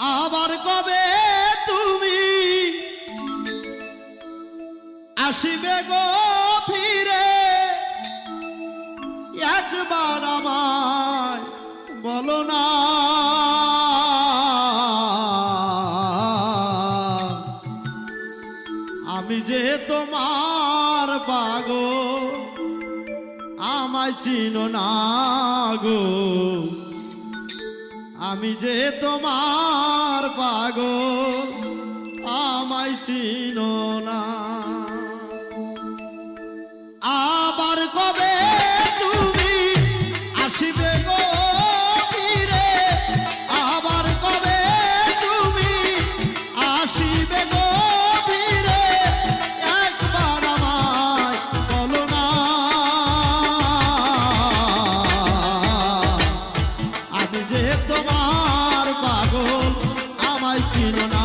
আবার কবে তুমি আসিবে গো ফিরে একবার আমায় বলো না। আমি যে তোমার পাগল আমায় চিনো না গো, আমি যে তোমার পাগল আমায় চিনো না। আবার কবে তুমি আসিবে গো ফিরে, আবার কবে তুমি আসিবে গো ফিরে একবার আমায় বলো না। আমি যে তোমার পাগল আমায় চিনো না।